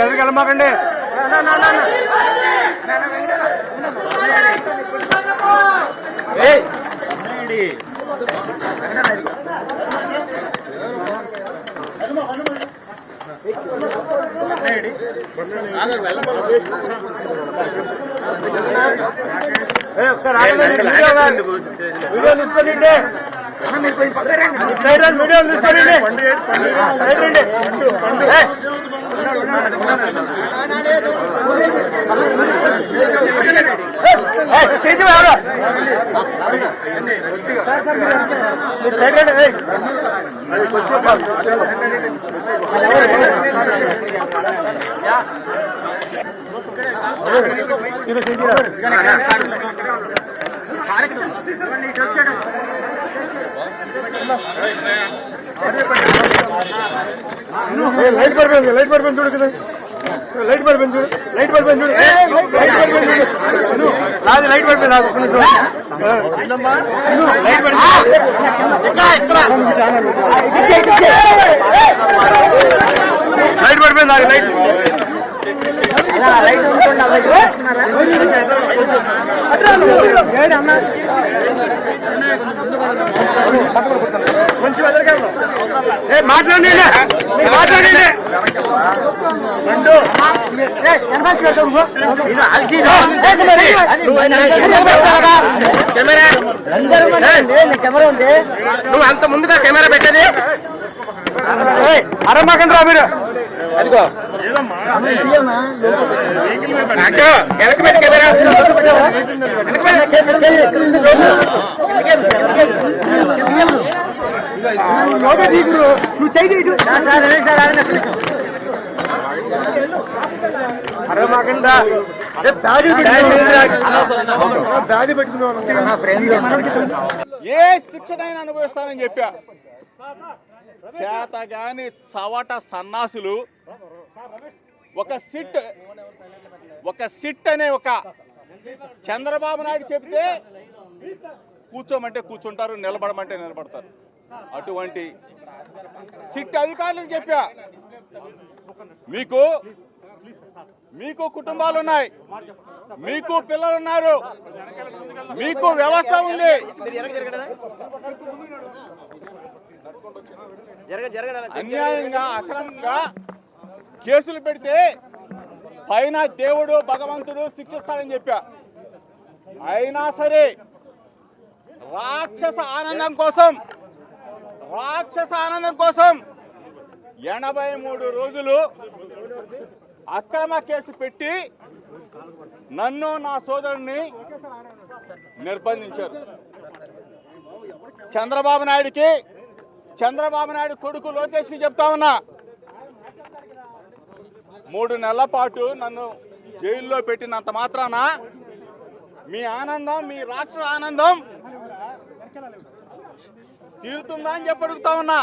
ఎదురుకి వెళ్ళమాకండి. ఒకసారి వీడియో తీసుకొని సైడ్ రండి, వీడియో తీసుకొని సైడ్ రండి. చేతి సైడ్ రండి. లైట్ పడిపోయింది, లైట్ పడిపోయింది చూడు కదా, లైట్ పడిపోయింది చూడు, లైట్ పడిపోయింది చూడు, రాదు లైట్ పడిపోయింది రాదు, లైట్ పడిపోయింది రాదు లైట్ మాట్లాడండి మాట్లాడండి. నువ్వు అంత ముందుగా కెమెరా పెట్టేది అరమ్మకండి రా మీరు. అదిగో వెనక్కి పెట్టి కెమెరా నువ్వు చెయ్యి అరమ్మకండి. ఏ శిక్షనైనా అనుభవిస్తానని చెప్పా. చేతగాని చవట సన్నాసులు ఒక సిట్ అనే ఒక చంద్రబాబు నాయుడు చెప్తే కూర్చోమంటే కూర్చుంటారు, నిలబడమంటే నిలబడతారు. అటువంటి సిట్ అధికారులకు చెప్పా, మీకు కుటుంబాలు ఉన్నాయి, మీకు పిల్లలు ఉన్నారు, మీకు వ్యవస్థ ఉంది. అన్యాయంగా అక్రమంగా కేసులు పెడితే పైన దేవుడు భగవంతుడు శిక్షిస్తాడని చెప్పా. అయినా సరే రాక్షస ఆనందం కోసం 83 రోజులు అక్రమ కేసు పెట్టి నన్ను నా సోదరుడిని నిర్బంధించారు. చంద్రబాబు నాయుడు కొడుకు లోకేష్కి చెప్తా ఉన్నా, 3 నెలల పాటు నన్ను జైల్లో పెట్టినంత మాత్రాన మీ ఆనందం, మీ రాక్షస ఆనందం తీరుతుందా అని చెప్పి అడుగుతా ఉన్నా,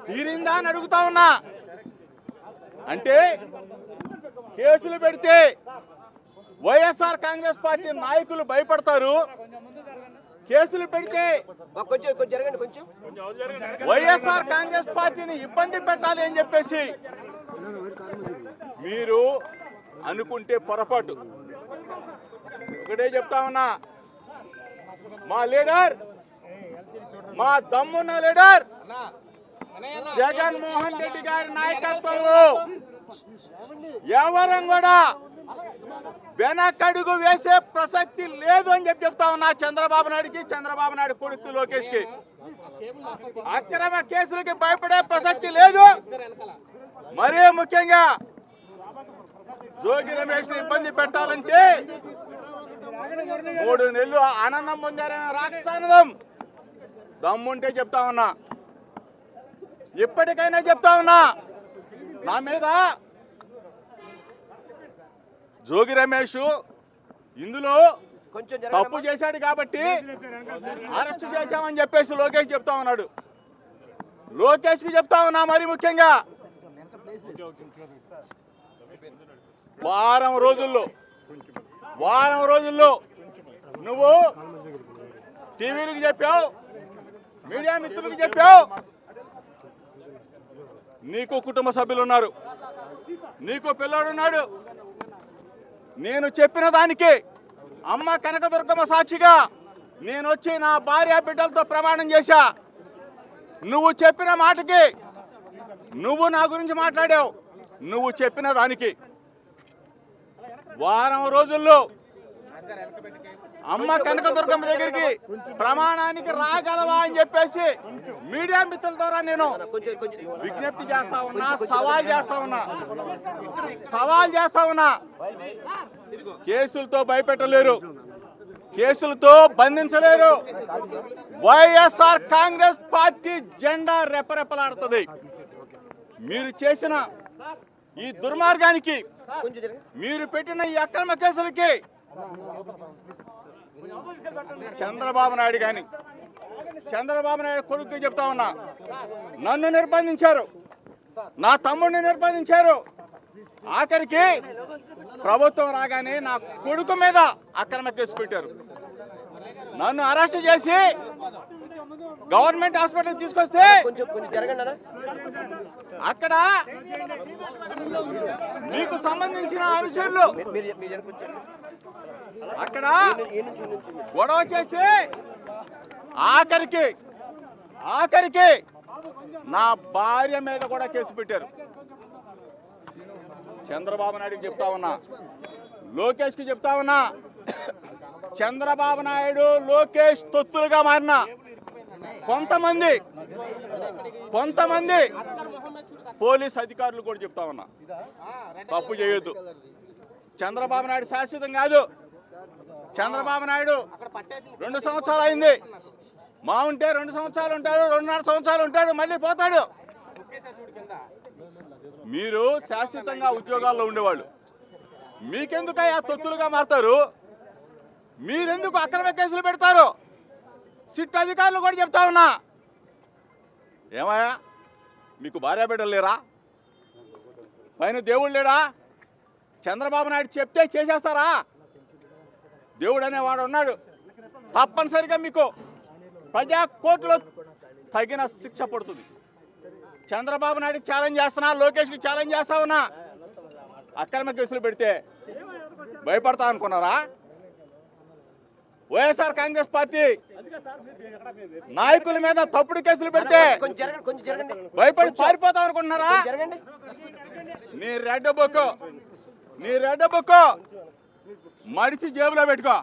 తీరిందా అని అడుగుతా ఉన్నా. అంటే కేసులు పెడితే వైఎస్ఆర్ కాంగ్రెస్ పార్టీ నాయకులు భయపడతారు, కేసులు పెడితే వైఎస్ఆర్ కాంగ్రెస్ పార్టీని ఇబ్బంది పెట్టాలి అని చెప్పేసి మీరు అనుకుంటే పొరపాటు. ఒకటే చెప్తా ఉన్నా, మా లీడర్, మా దమ్మున్న లీడర్ జగన్మోహన్ రెడ్డి గారి నాయకత్వంలో ఎవరం కూడా వెనకడుగు వేసే ప్రసక్తి లేదు అని చెప్తా ఉన్నా. చంద్రబాబు నాయుడుకి, చంద్రబాబు నాయుడు కొడుకు లోకేష్ కి అక్రమ కేసులకి భయపడే ప్రసక్తి లేదు. మరీ ముఖ్యంగా జోగి రమేష్ ని ఇబ్బంది పెట్టాలంటే 3 నెలలు ఆనందం పొందారని రాక్షసానందం దమ్ముంటే చెప్తా ఉన్నా, ఇప్పటికైనా చెప్తా ఉన్నా, నా మీద జోగి రమేష్ ఇందులో తప్పు చేశాడు కాబట్టి అరెస్ట్ చేశామని చెప్పేసి లోకేష్ చెప్తా ఉన్నాడు. లోకేష్ కి చెప్తా ఉన్నా, మరి ముఖ్యంగా వారం రోజుల్లో నువ్వు టీవీలకు చెప్పావు, మీడియా మిత్రులకు చెప్పావు, నీకు కుటుంబ సభ్యులు ఉన్నారు, నీకు పిల్లాడున్నాడు. నేను చెప్పిన దానికి అమ్మ కనకదుర్గమ్మ సాక్షిగా నేను వచ్చి నా భార్య బిడ్డలతో ప్రమాణం చేశా. నువ్వు చెప్పిన మాటకి, నువ్వు నా గురించి మాట్లాడావు, నువ్వు చెప్పిన దానికి వారం రోజుల్లో అమ్మ కనకదుర్గమ్మ దగ్గరికి ప్రమాణానికి రాగలవా అని చెప్పేసి మీడియా మిత్రుల ద్వారా నేను విజ్ఞప్తి చేస్తా ఉన్నా, సవాల్ చేస్తా ఉన్నా. కేసులతో భయపెట్టలేరు, కేసులతో బంధించలేరు. వైఎస్ఆర్ కాంగ్రెస్ పార్టీ జెండా రెపరెపలాడుతుంది. మీరు చేసిన ఈ దుర్మార్గానికి, మీరు పెట్టిన ఈ అక్రమ కేసులకి చంద్రబాబు నాయుడు కానీ, చంద్రబాబు నాయుడు కొడుకు చెప్తా ఉన్నా, నన్ను నిర్బంధించారు, నా తమ్ముడిని నిర్బంధించారు. ఆఖరికి ప్రభుత్వం రాగానే నా కొడుకు మీద అక్రమ కేసు పెట్టారు. నన్ను అరెస్ట్ చేసి గవర్నమెంట్ హాస్పిటల్ తీసుకొస్తే అక్కడ మీకు సంబంధించిన అనుచరులు అక్కడ గొడవ చేస్తే ఆఖరికి నా భార్య మీద కూడా కేసు పెట్టారు. చంద్రబాబు నాయుడుకి చెప్తా ఉన్నా, లోకేష్కి చెప్తా ఉన్నా, చంద్రబాబు నాయుడు లోకేష్ తొత్తులుగా మారిన కొంతమంది పోలీస్ అధికారులు కూడా చెప్తా ఉన్నా, తప్పు చేయొద్దు. చంద్రబాబు నాయుడు శాశ్వతం కాదు. చంద్రబాబు నాయుడు 2 సంవత్సరాలు అయింది. మా ఉంటే 2 సంవత్సరాలు ఉంటాడు, 2.5 సంవత్సరాలు ఉంటాడు, మళ్ళీ పోతాడు. మీరు శాశ్వతంగా ఉద్యోగాల్లో ఉండేవాళ్ళు, మీకెందుకయ్యా తొత్తులుగా మారుతారు? మీరెందుకు అక్రమ కేసులు పెడతారు? సిట్ అధికారులు కూడా చెప్తా ఉన్నా, ఏమయ్యా మీకు భార్య బిడ్డలు లేరా? పైన దేవుడు లేడా? చంద్రబాబు నాయుడు చెప్తే చేసేస్తారా? దేవుడు అనేవాడు ఉన్నాడు. తప్పనిసరిగా మీకు ప్రజా కోర్టులో తగిన శిక్ష పడుతుంది. చంద్రబాబు నాయుడుకి ఛాలెంజ్ చేస్తున్నా, లోకేష్కి ఛాలెంజ్ చేస్తా ఉన్నా, అక్రమ కేసులు పెడితే భయపడతా అనుకున్నారా? వైఎస్ఆర్ కాంగ్రెస్ పార్టీ నాయకుల మీద తప్పుడు కేసులు పెడితే భయపడి పారిపోతాం అనుకుంటున్నారా? నీ రెడ్ బుక్ మడిచి జేబులో పెట్టుకో.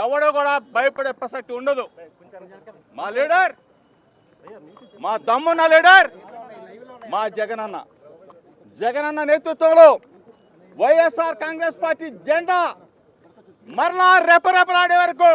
ఎవడో కూడా భయపడే ప్రసక్తి ఉండదు. మా లీడర్, మా దమ్మున్న లీడర్ మా జగనన్న నేతృత్వంలో వైఎస్ఆర్ కాంగ్రెస్ పార్టీ జెండా మరలా రెపరెపలాడే వరకు